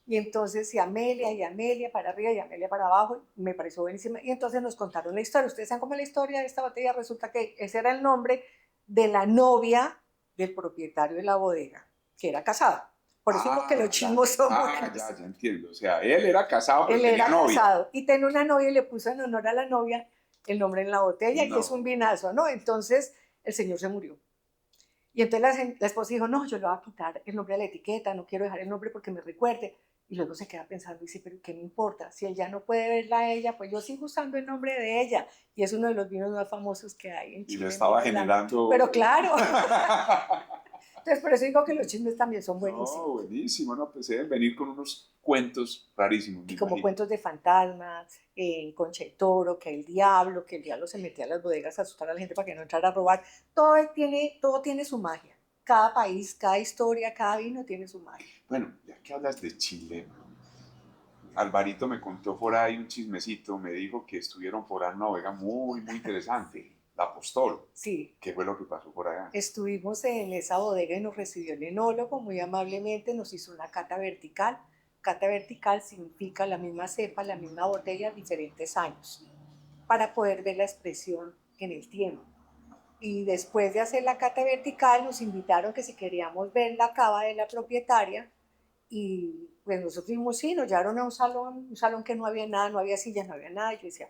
Y entonces, y Amelia para arriba y Amelia para abajo, y me pareció buenísima. Y entonces nos contaron la historia. Ustedes saben cómo es la historia de esta botella. Resulta que ese era el nombre de la novia del propietario de la bodega, que era casada. Por eso digo que los chismos son buenos. Ya entiendo. O sea, él era casado, pero Él tenía era novia. casado y tenía una novia y le puso en honor a la novia el nombre en la botella, No. que es un vinazo, ¿no? Entonces el señor se murió. Y entonces la esposa dijo, no, yo le voy a quitar el nombre de la etiqueta, no quiero dejar el nombre porque me recuerde. Y luego se queda pensando y dice, pero ¿qué me importa? Si él ya no puede verla a ella, pues yo sigo usando el nombre de ella. Y es uno de los vinos más famosos que hay en Y Chile. lo estaba Mira, generando. pero claro. Entonces, por eso digo que los chismes también son No, buenísimos. buenísimo, ¿no? Pues deben venir con unos cuentos rarísimos, me Como imagino. cuentos de fantasmas, Concha y Toro, que el diablo se metía a las bodegas a asustar a la gente para que no entrara a robar. Todo tiene su magia. Cada país, cada historia, cada vino tiene su magia. Bueno, ya que hablas de Chile, Alvarito me contó por ahí un chismecito, me dijo que estuvieron por ahí en una bodega muy, muy interesante, la Apostol. Sí, ¿Qué fue lo que pasó por allá? estuvimos en esa bodega y nos recibió el enólogo muy amablemente, nos hizo una cata vertical. Cata vertical significa la misma cepa, la misma botella, diferentes años, para poder ver la expresión en el tiempo. Y después de hacer la cata vertical nos invitaron que si queríamos ver la cava de la propietaria y pues nosotros dijimos sí, nos llevaron a un salón que no había nada, no había sillas, no había nada. Y yo decía,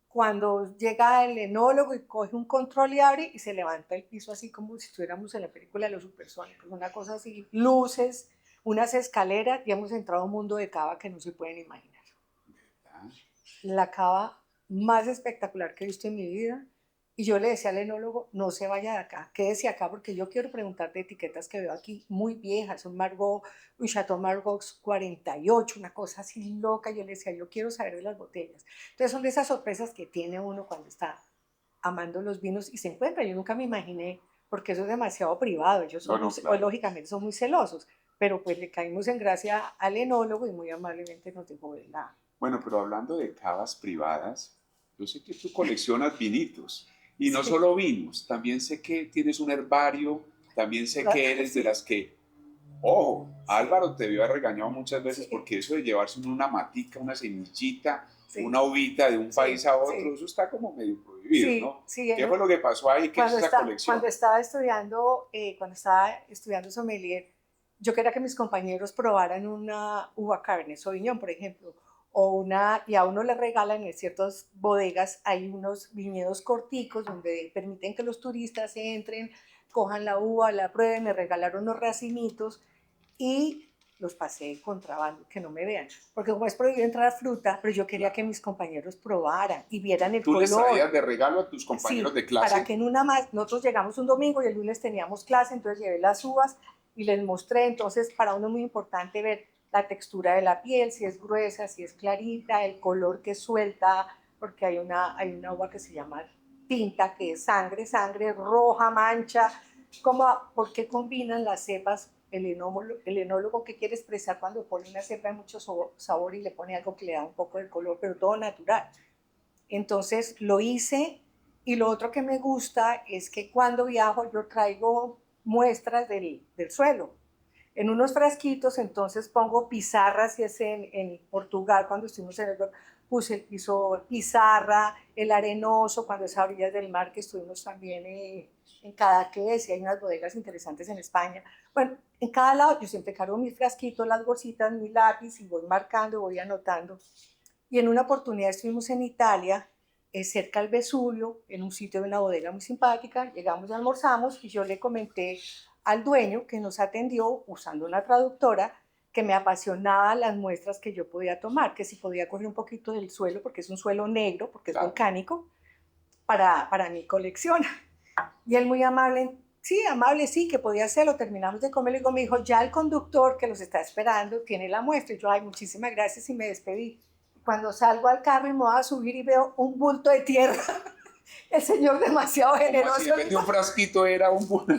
cuando llega el enólogo y coge un control y abre y se levanta el piso así como si estuviéramos en la película de los supersónicos, una cosa así, luces, unas escaleras y hemos entrado a un mundo de cava que no se pueden imaginar. ¿Ah? La cava más espectacular que he visto en mi vida. Y yo le decía al enólogo, no se vaya de acá, quédese acá porque yo quiero preguntar de etiquetas que veo aquí muy viejas, un Margot, un Chateau Margaux 48, una cosa así loca. Yo le decía, yo quiero saber de las botellas. Entonces son de esas sorpresas que tiene uno cuando está amando los vinos y se encuentra. Yo nunca me imaginé, porque eso es demasiado privado, ellos son, No, claro. lógicamente son muy celosos, pero pues le caímos en gracia al enólogo y muy amablemente nos dejó ver la... Bueno, pero hablando de cavas privadas, yo sé que tú coleccionas vinitos. Y no Sí. solo vinos, también sé que tienes un herbario, también sé que eres de las que, ojo, Álvaro te vio regañado muchas veces Sí. porque eso de llevarse una matica, una semillita, Sí. una uvita de un Sí, país a otro, sí. eso está como medio prohibido, Sí, ¿no? sí, ¿Qué fue lo que pasó ahí? ¿Qué es esa colección? cuando estaba estudiando sommelier, yo quería que mis compañeros probaran una uva Cabernet Sauvignon, por ejemplo, y a uno le regalan en ciertas bodegas, hay unos viñedos corticos donde permiten que los turistas entren, cojan la uva, la prueben, me regalaron unos racimitos y los pasé de contrabando, que no me vean, porque como es prohibido entrar fruta, pero yo quería que mis compañeros probaran y vieran el ¿Tú les color. traías de regalo a tus compañeros Sí, de clase? para que en una más, nosotros llegamos un domingo y el lunes teníamos clase, entonces llevé las uvas y les mostré. Entonces para uno es muy importante ver la textura de la piel, si es gruesa, si es clarita, el color que suelta, porque hay una uva que se llama tinta, que es sangre roja, mancha, como, ¿por qué combinan las cepas? El enólogo que quiere expresar cuando pone una cepa de mucho sabor y le pone algo que le da un poco de color, pero todo natural. Entonces lo hice. Y lo otro que me gusta es que cuando viajo yo traigo muestras del suelo en unos frasquitos, entonces pongo pizarras, y es en Portugal, cuando estuvimos en el puse el piso pizarra, el arenoso, cuando es a orillas del mar, que estuvimos también en Cadaqués, y hay unas bodegas interesantes en España. Bueno, en cada lado yo siempre cargo mis frasquitos, las bolsitas, mi lápiz, y voy marcando, voy anotando. Y en una oportunidad estuvimos en Italia, cerca del Vesubio, en un sitio de una bodega muy simpática. Llegamos y almorzamos y yo le comenté al dueño que nos atendió usando una traductora que me apasionaban las muestras que yo podía tomar, que si podía coger un poquito del suelo, porque es un suelo negro, porque es volcánico, para mi colección. Y él muy amable, sí, que podía hacerlo. Terminamos de comer y luego me dijo, ya el conductor que los está esperando tiene la muestra. Y yo, ay, muchísimas gracias, y me despedí. Cuando salgo al carro y me voy a subir y veo un bulto de tierra, el señor demasiado generoso. Si en vez de un frasquito era un bulto.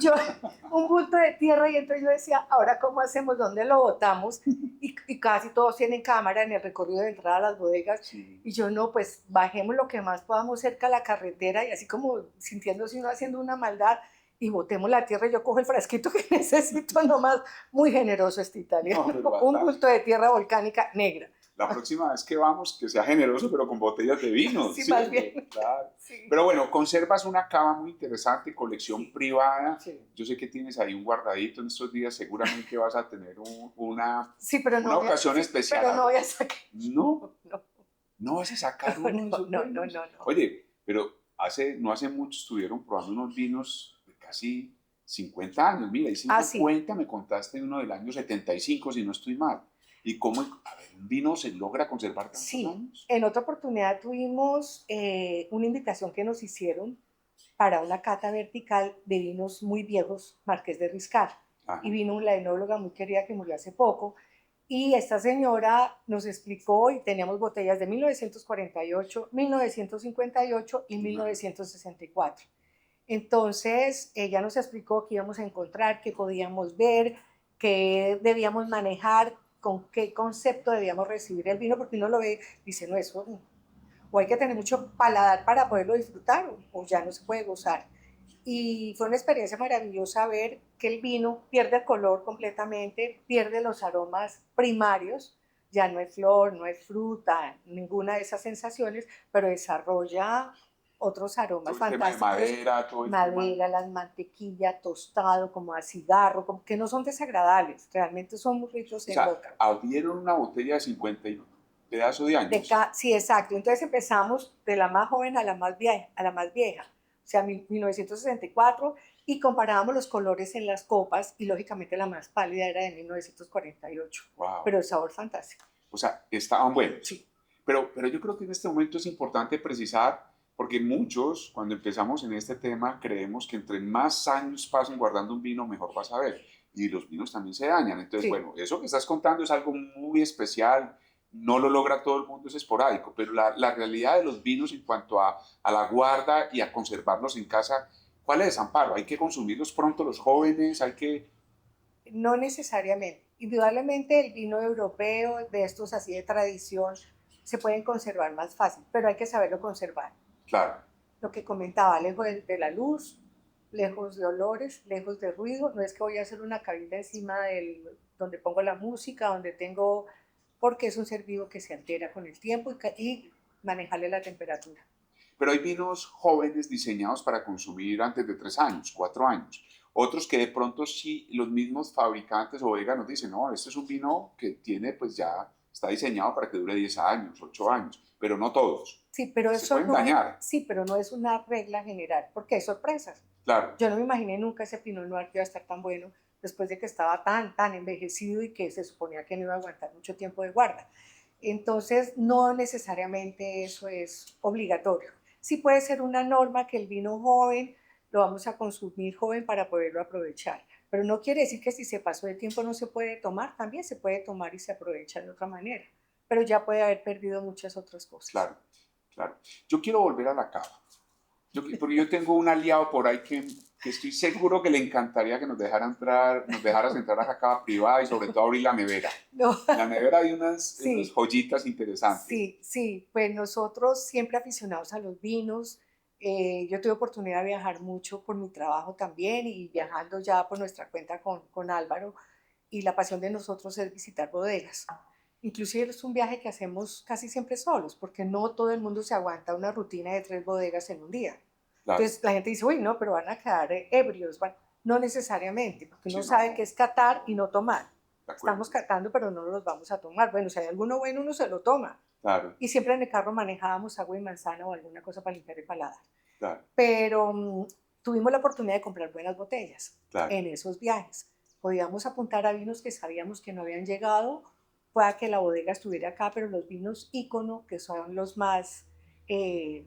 Un bulto de tierra, y entonces yo decía, ahora ¿cómo hacemos? ¿Dónde lo botamos? Y casi todos tienen cámara en el recorrido de entrada a las bodegas. Sí. Y yo, no, pues bajemos lo que más podamos cerca a la carretera, y así como sintiéndose uno haciendo una maldad, y botemos la tierra y yo cojo el frasquito que necesito nomás. Muy generoso este italiano. No, un bulto de tierra volcánica negra. La próxima vez que vamos, que sea generoso, pero con botellas de vino. Sí, más bien. Claro. Sí. Pero bueno, conservas una cava muy interesante, colección Sí. privada. Sí. Yo sé que tienes ahí un guardadito en estos días. Seguramente vas a tener una Pero no ocasión especial. Pero no voy a sacar. No vas a sacar uno de esos vinos. No. Oye, pero no hace mucho estuvieron probando unos vinos de casi 50 años. Mira, y 50 me contaste uno del año 75, si no estoy mal. ¿Y cómo, un vino se logra conservar tantos años? En otra oportunidad tuvimos una invitación que nos hicieron para una cata vertical de vinos muy viejos, Marqués de Riscal. Ajá. Y vino la enóloga muy querida que murió hace poco, y esta señora nos explicó, y teníamos botellas de 1948, 1958 y 1964. Entonces, ella nos explicó qué íbamos a encontrar, qué podíamos ver, qué debíamos manejar, con qué concepto debíamos recibir el vino, porque uno lo ve, dice, no, eso, o hay que tener mucho paladar para poderlo disfrutar, o ya no se puede gozar. Y fue una experiencia maravillosa ver que el vino pierde el color completamente, pierde los aromas primarios, ya no hay flor, no hay fruta, ninguna de esas sensaciones, pero desarrolla otros aromas Todo el tema de fantásticos. madera, todo el Madera, tema. las mantequillas, tostado, como a cigarro, como que no son desagradables, realmente son muy ricos O en sea, boca. abrieron una botella de 50 y pedazo de años. Sí, exacto. Entonces empezamos de la más joven a la más vieja, o sea, 1964, y comparábamos los colores en las copas, y lógicamente la más pálida era de 1948, Wow. pero el sabor fantástico. O sea, estaban buenos. Sí. Pero yo creo que en este momento es importante precisar, porque muchos, cuando empezamos en este tema, creemos que entre más años pasen guardando un vino, mejor vas a ver. Y los vinos también se dañan. Entonces, Sí. bueno, eso que estás contando es algo muy especial, no lo logra todo el mundo, es esporádico, pero la realidad de los vinos en cuanto a la guarda y a conservarlos en casa, ¿cuál es, Amparo? ¿Hay que consumirlos pronto los jóvenes? ¿Hay que...? No necesariamente. Indudablemente el vino europeo, de estos así de tradición, se pueden conservar más fácil, pero hay que saberlo conservar. Claro. Lo que comentaba, lejos de la luz, lejos de olores, lejos de ruido. No es que voy a hacer una cabina encima donde pongo la música, donde tengo, porque es un ser vivo que se altera con el tiempo, y manejarle la temperatura. Pero hay vinos jóvenes diseñados para consumir antes de 3 años, 4 años. Otros que de pronto sí los mismos fabricantes o bodegas nos dicen, no, este es un vino que tiene, pues ya está diseñado para que dure 10 años, 8 años, pero no todos. Sí, pero Se eso pueden no dañar. sí, pero no es una regla general, porque hay sorpresas. Claro, Yo no me imaginé nunca ese Pinot Noir que iba a estar tan bueno después de que estaba tan envejecido y que se suponía que no iba a aguantar mucho tiempo de guarda. Entonces, no necesariamente eso es obligatorio. Sí puede ser una norma que el vino joven lo vamos a consumir joven para poderlo aprovechar, pero no quiere decir que si se pasó el tiempo no se puede tomar, también se puede tomar y se aprovecha de otra manera, pero ya puede haber perdido muchas otras cosas. claro, claro. Yo quiero volver a la cava. Porque yo tengo un aliado por ahí que estoy seguro que le encantaría que nos dejaras entrar a la cava privada y sobre todo abrir la nevera. No. La nevera hay unas Sí. joyitas interesantes. Sí, sí, pues nosotros siempre aficionados a los vinos. Yo tuve oportunidad de viajar mucho por mi trabajo también, y viajando ya por nuestra cuenta con Álvaro, y la pasión de nosotros es visitar bodegas. Inclusive es un viaje que hacemos casi siempre solos, porque no todo el mundo se aguanta una rutina de 3 bodegas en un día. Claro. Entonces la gente dice, uy, no, pero van a quedar ebrios. No necesariamente, porque uno Sí, sabe no. que es catar y no tomar. De acuerdo. Estamos catando, pero no los vamos a tomar. Bueno, si hay alguno bueno, uno se lo toma. Claro, Y siempre en el carro manejábamos agua y manzana o alguna cosa para limpiar el paladar. claro, Pero tuvimos la oportunidad de comprar buenas botellas claro. en esos viajes. Podíamos apuntar a vinos que sabíamos que no habían llegado, pueda que la bodega estuviera acá, pero los vinos ícono, que son los más, el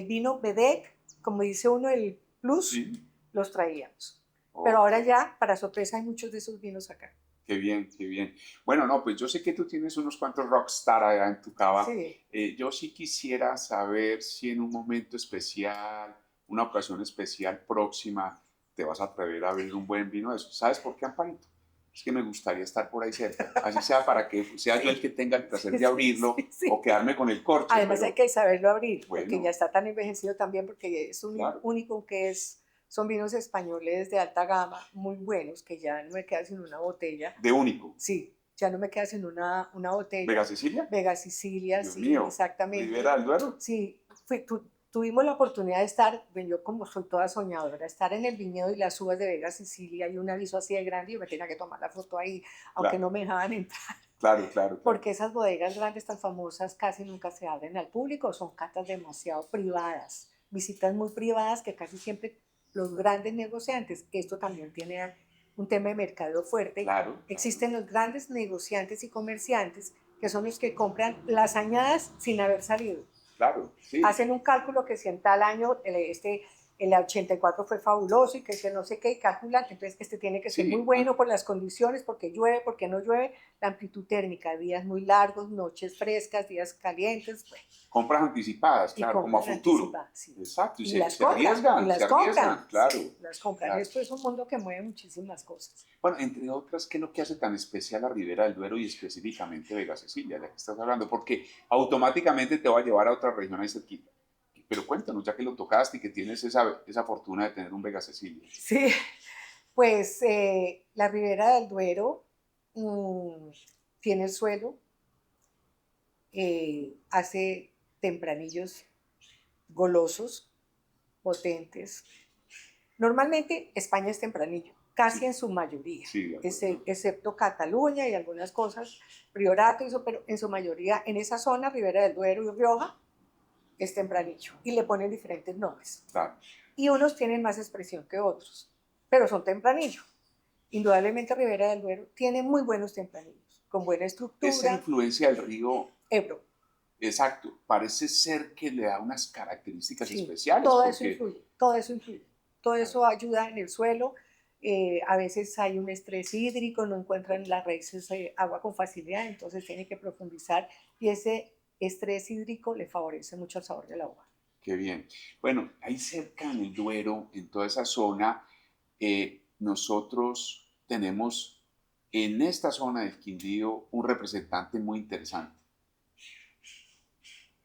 vino Vedec, como dice uno, el plus, Sí. los traíamos. Oh, Pero ahora ya, para sorpresa, hay muchos de esos vinos acá. qué bien, qué bien. Bueno, no, pues yo sé que tú tienes unos cuantos rockstar allá en tu cava. Sí. Yo sí quisiera saber si en un momento especial, una ocasión especial próxima, te vas a atrever a abrir un buen vino de eso. ¿Sabes por qué, Amparito? Es que me gustaría estar por ahí cerca, así sea para que sea yo el que tenga el placer de abrirlo Sí. o quedarme con el corcho. Además pero- hay que saberlo abrir, Bueno. porque ya está tan envejecido también, porque es un Claro. único son vinos españoles de alta gama, muy buenos, que ya no me queda sin una botella. De único. Sí, ya no me queda sin una botella. ¿Vega Sicilia? Vega Sicilia, Dios sí, mío. exactamente. ¿Ribera del Duero? Sí, tuvimos la oportunidad de estar, bueno, yo como soy toda soñadora, estar en el viñedo y las uvas de Vega Sicilia, y un aviso así de grande, y yo me tenía que tomar la foto ahí, aunque Claro. no me dejaban entrar, Claro, claro. porque esas bodegas grandes tan famosas casi nunca se abren al público, son catas demasiado privadas, visitas muy privadas que casi siempre los grandes negociantes, que esto también tiene un tema de mercadeo fuerte, Claro. existen los grandes negociantes y comerciantes que son los que compran las añadas sin haber salido. claro, sí. Hacen un cálculo que si en tal año el 84 fue fabuloso y que si no sé qué, y calculan, entonces este tiene que ser Sí. muy bueno por las condiciones, porque llueve, porque no llueve, la amplitud térmica, días muy largos, noches frescas, días calientes, bueno, Compras anticipadas, y claro, como a compran futuro. anticipadas, sí. Exacto, y Y se, las se compran, arriesgan, y las se arriesgan, compran, claro. sí, las compran. Claro. Esto es un mundo que mueve muchísimas cosas. Bueno, entre otras, ¿qué es lo que hace tan especial a Ribera del Duero y específicamente Vega Cecilia, ya que estás hablando? Porque automáticamente te va a llevar a otra región ahí cerquita. Pero cuéntanos, ya que lo tocaste y que tienes esa fortuna de tener un Vega Cecilia. Sí, pues la Ribera del Duero tiene el suelo, hace tempranillos golosos, potentes. Normalmente España es tempranillo, casi Sí. en su mayoría, Sí, de acuerdo. excepto Cataluña y algunas cosas, Priorato, y eso, pero en su mayoría en esa zona, Ribera del Duero y Rioja, es tempranillo y le ponen diferentes nombres. Claro. Y unos tienen más expresión que otros, pero son tempranillo. Indudablemente Ribera del Duero tiene muy buenos tempranillos, con buena Esa estructura. influencia del río, Ebro. exacto, parece ser que le da unas características Sí, especiales. todo porque, eso influye, todo eso influye. Todo eso ayuda en el suelo. A veces hay un estrés hídrico, no encuentran las raíces agua con facilidad, entonces tienen que profundizar y ese estrés hídrico le favorece mucho el sabor del agua. Qué bien. Bueno, ahí cerca en el Duero, en toda esa zona, nosotros tenemos en esta zona del Quindío un representante muy interesante.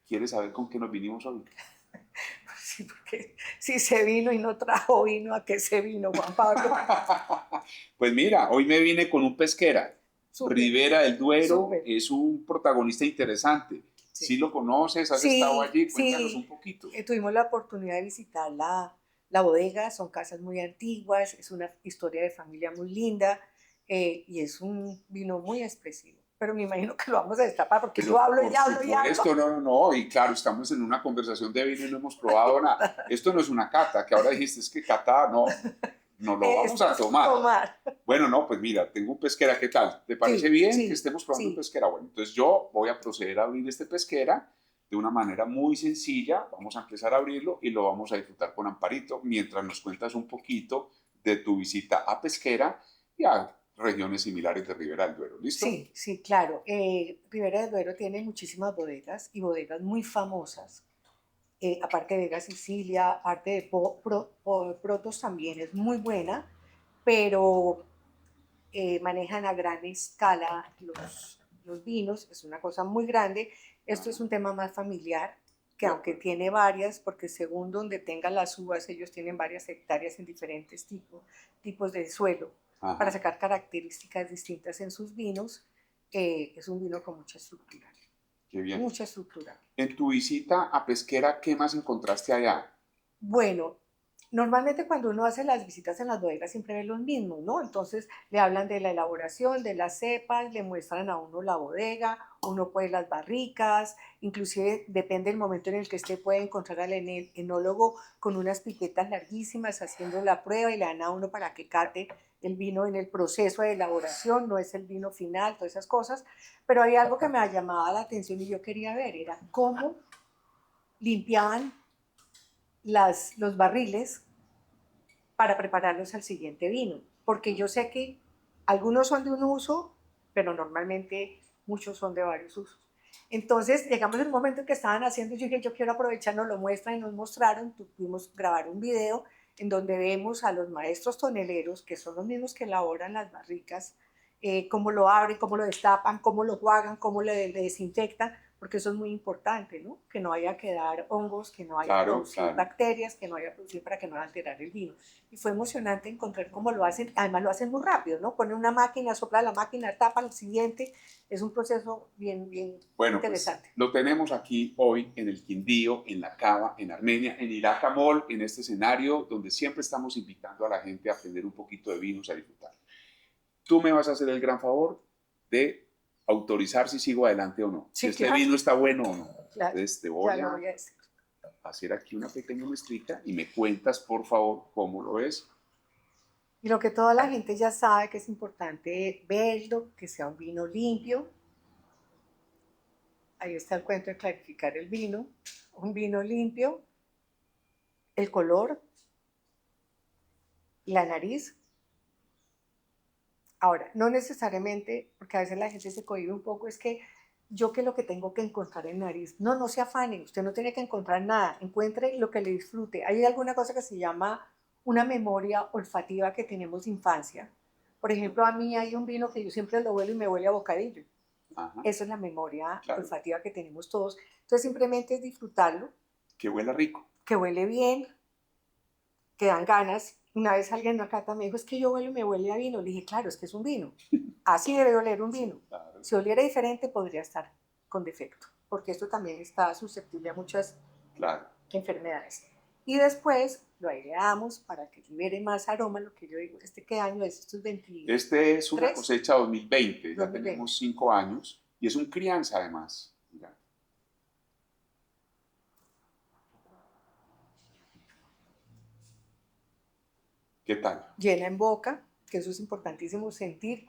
¿Quieres saber con qué nos vinimos hoy? Sí, porque si se vino y no trajo vino, ¿a qué se vino, Juan Pablo? Pues mira, hoy me vine con un pesquera. Súper, Ribera del Duero súper. es un protagonista interesante. Sí. Si lo conoces, has estado allí, cuéntanos un poquito. Tuvimos la oportunidad de visitar la bodega, son casas muy antiguas, es una historia de familia muy linda y es un vino muy expresivo. Pero me imagino que lo vamos a destapar porque Pero yo hablo por y hablo y hablo. supuesto, no, y claro, estamos en una conversación de vino y no hemos probado nada. Esto no es una cata, que ahora dijiste, es que cata, no lo vamos a tomar. Bueno, no, pues mira, tengo un pesquera, ¿qué tal? ¿Te parece Sí, bien sí, que estemos probando un sí. pesquera? Bueno, entonces yo voy a proceder a abrir este pesquera de una manera muy sencilla, vamos a empezar a abrirlo y lo vamos a disfrutar con Amparito mientras nos cuentas un poquito de tu visita a Pesquera y a regiones similares de Ribera del Duero, ¿listo? Sí, sí, claro. Ribera del Duero tiene muchísimas bodegas y bodegas muy famosas. Aparte de Vega Sicilia, aparte de Protos también es muy buena, pero manejan a gran escala los vinos, es una cosa muy grande. Esto es un tema más familiar, que aunque tiene varias, porque según donde tengan las uvas, ellos tienen varias hectáreas en diferentes tipos de suelo, Ajá. para sacar características distintas en sus vinos. Es un vino con mucha estructura. Qué bien. Mucha estructura. En tu visita a Pesquera, ¿qué más encontraste allá? Bueno, normalmente cuando uno hace las visitas en las bodegas siempre ve los mismos, ¿no? Entonces le hablan de la elaboración, de las cepas, le muestran a uno la bodega, uno puede las barricas, inclusive depende del momento en el que esté puede encontrar al enólogo con unas pipetas larguísimas haciendo la prueba y le dan a uno para que cate el vino en el proceso de elaboración, no es el vino final, todas esas cosas, pero hay algo que me ha llamado la atención y yo quería ver, era cómo limpiaban los barriles para prepararlos al siguiente vino, porque yo sé que algunos son de un uso, pero normalmente muchos son de varios usos. Entonces llegamos en un momento en que estaban haciendo, yo dije, yo quiero aprovechar, nos lo muestran y nos mostraron, tuvimos grabar un video en donde vemos a los maestros toneleros, que son los mismos que elaboran las barricas, cómo lo abren, cómo lo destapan, cómo lo juegan, cómo le desinfectan, porque eso es muy importante, ¿no? Que no vaya a quedar hongos, que no vaya a producir bacterias, que no vaya a producir para que no vaya a alterar el vino. Y fue emocionante encontrar cómo lo hacen, además lo hacen muy rápido, ¿no? Ponen una máquina, sopla la máquina, tapa el siguiente, es un proceso bien interesante. Pues, lo tenemos aquí hoy en el Quindío, en la Cava, en Armenia, en Iraca Mall, en este escenario donde siempre estamos invitando a la gente a aprender un poquito de vinos, a disfrutar. Tú me vas a hacer el gran favor de autorizar si sigo adelante o no, sí, si este vino está bueno o no. Claro, entonces te voy a hacer aquí una pequeña muestrita y me cuentas por favor cómo lo es. Y lo que toda la gente ya sabe que es importante verlo, que sea un vino limpio, ahí está el cuento de clarificar el vino, un vino limpio, el color, la nariz. Ahora, no necesariamente, porque a veces la gente se cohíbe un poco, es que yo qué es lo que tengo que encontrar en nariz. No, no se afane, usted no tiene que encontrar nada, encuentre lo que le disfrute. Hay alguna cosa que se llama una memoria olfativa que tenemos de infancia. Por ejemplo, a mí hay un vino que yo siempre lo huelo y me huele a bocadillo. Ajá. Esa es la memoria Claro. olfativa que tenemos todos. Entonces simplemente es disfrutarlo, Que huela rico. que huele bien, que dan ganas. Una vez alguien en una cata me dijo, es que yo huelo y me huele a vino. Le dije, claro, es que es un vino. Así debe oler un vino. Claro. Si oliera diferente, podría estar con defecto, porque esto también está susceptible a muchas Claro. enfermedades. Y después lo aireamos para que libere más aroma, lo que yo digo. ¿Qué año es? Esto es 20. Este es una ¿Tres? cosecha 2020, ya 2020. tenemos 5 años y es un crianza además. Mira. ¿Qué tal? Llena en boca, que eso es importantísimo sentir.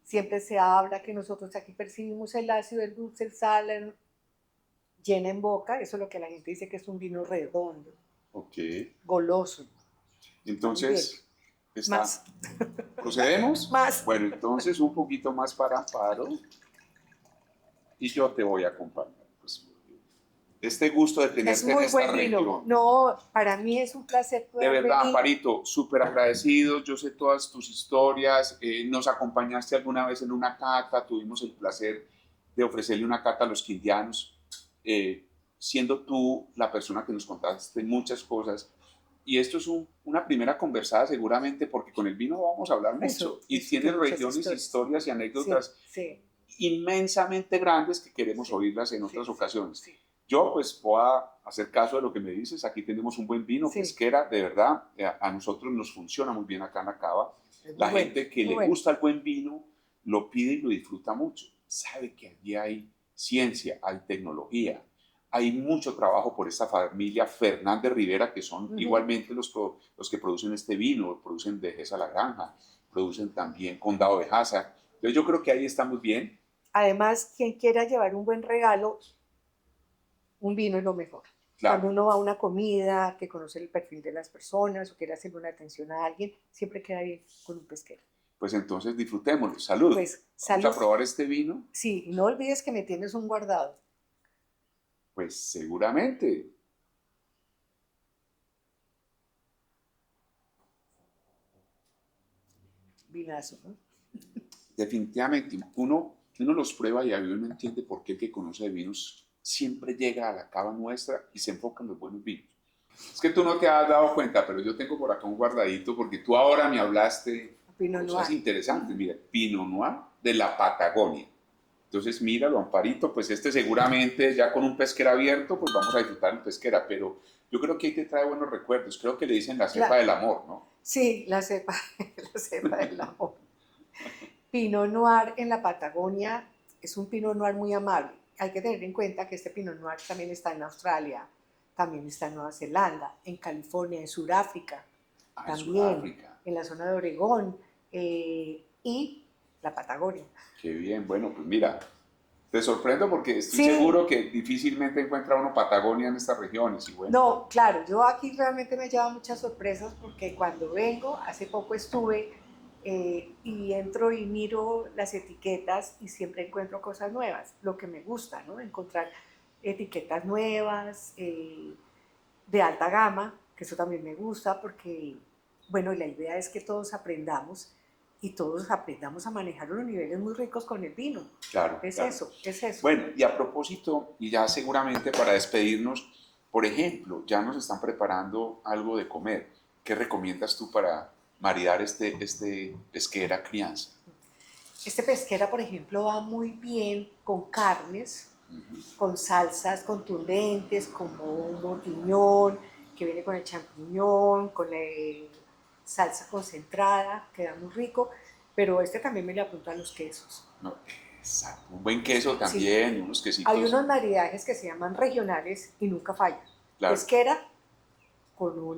Siempre se habla que nosotros aquí percibimos el ácido, el dulce, el sal, llena en boca, eso es lo que la gente dice que es un vino redondo, Ok. goloso. Entonces, está. Más. ¿Procedemos? Más. Bueno, entonces un poquito más para Amparo y yo te voy a acompañar. Pues, este gusto de Es tenerte en muy esta buen vino. región. No, para mí es un placer De poder verdad, venir. Amparito, súper agradecidos. Yo sé todas tus historias. Nos acompañaste alguna vez en una cata. Tuvimos el placer de ofrecerle una cata a los quindianos, siendo tú la persona que nos contaste muchas cosas. Y esto es una primera conversada seguramente, porque con el vino vamos a hablar mucho. Eso, Y eso, tienes muchas regiones, historias y Sí, anécdotas sí, inmensamente grandes que queremos Sí, oírlas en otras sí, ocasiones. sí. Yo pues voy a hacer caso de lo que me dices. Aquí tenemos un buen vino, Sí. Pesquera, de verdad, a nosotros nos funciona muy bien acá en la cava. Es La muy bueno, gente que muy le bueno. gusta el buen vino lo pide y lo disfruta mucho. Sabe que allí hay ciencia, hay tecnología, hay mucho trabajo por esta familia Fernández Rivera, que son Ujú. igualmente los que producen este vino, producen de Gesa La Granja, producen también Condado de Jasa. Entonces yo creo que ahí estamos bien. Además, quien quiera llevar un buen regalo, un vino es lo mejor. Claro. Cuando uno va a una comida, que conoce el perfil de las personas o quiere hacer una atención a alguien, siempre queda bien con un pesquero. Pues entonces disfrutémoslo. Salud. Pues, Vamos salud. a probar este vino. Sí, y no olvides que me tienes un guardado. Pues seguramente. Vinazo, ¿no? Definitivamente. Uno los prueba y uno entiende por qué el que conoce de vinos siempre llega a la cava nuestra y se enfoca en los buenos vinos. Es que tú no te has dado cuenta, pero yo tengo por acá un guardadito porque tú ahora me hablaste Pinot cosas Noir. interesantes. Mira, Pinot Noir de la Patagonia. Entonces, míralo, Amparito, pues este seguramente ya con un pesquera abierto, pues vamos a disfrutar el pesquera, pero yo creo que ahí te trae buenos recuerdos. Creo que le dicen la cepa Claro. del amor, ¿no? Sí, la cepa del amor. Pinot Noir en la Patagonia es un Pinot Noir muy amable. Hay que tener en cuenta que este Pinot Noir también está en Australia, también está en Nueva Zelanda, en California, en Sudáfrica, Ah, en también Sudáfrica. en la zona de Oregón y la Patagonia. Qué bien, bueno, pues mira, te sorprendo porque estoy Sí. seguro que difícilmente encuentra uno Patagonia en estas regiones. Y bueno, No, claro, yo aquí realmente me llevo muchas sorpresas porque cuando vengo, hace poco estuve y entro y miro las etiquetas y siempre encuentro cosas nuevas, lo que me gusta, ¿no? Encontrar etiquetas nuevas, de alta gama, que eso también me gusta porque, bueno, la idea es que todos aprendamos y todos aprendamos a manejar unos niveles muy ricos con el vino. claro. Es claro. eso, es eso. Bueno, y a propósito, y ya seguramente para despedirnos, por ejemplo, ya nos están preparando algo de comer. ¿Qué recomiendas tú para maridar este pesquera crianza? Este pesquera, por ejemplo, va muy bien con carnes, con salsas contundentes como un mordiñón que viene con el champiñón, con la salsa concentrada, queda muy rico, pero este también me le apunta a los quesos. No, exacto. Un buen queso también, y unos quesitos. Hay unos maridajes que se llaman regionales y nunca fallan. Claro. Pesquera con un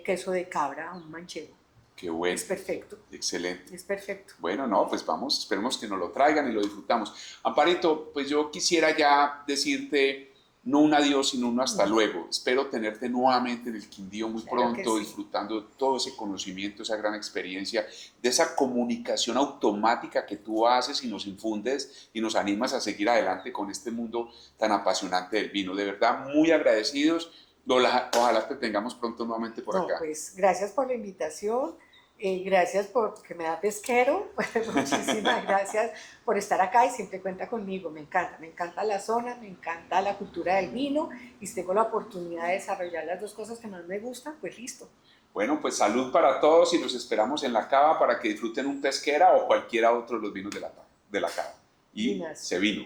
queso de cabra, un manchego. Qué bueno. Es perfecto, Excelente. es perfecto. Bueno, no, pues vamos, esperemos que nos lo traigan y lo disfrutamos. Amparito, pues yo quisiera ya decirte no un adiós, sino un hasta luego. Espero tenerte nuevamente en el Quindío muy Claro que pronto, sí. disfrutando de todo ese conocimiento, esa gran experiencia, de esa comunicación automática que tú haces y nos infundes y nos animas a seguir adelante con este mundo tan apasionante del vino. De verdad, muy agradecidos. Ojalá te tengamos pronto nuevamente por No, acá. pues gracias por la invitación, gracias por que me da pesquero, pues, muchísimas gracias por estar acá y siempre cuenta conmigo, me encanta la zona, me encanta la cultura del vino y si tengo la oportunidad de desarrollar las dos cosas que más me gustan, pues listo. Bueno, pues salud para todos y los esperamos en la cava para que disfruten un pesquera o cualquiera otro de los vinos de la cava. Y Vinas. se vino.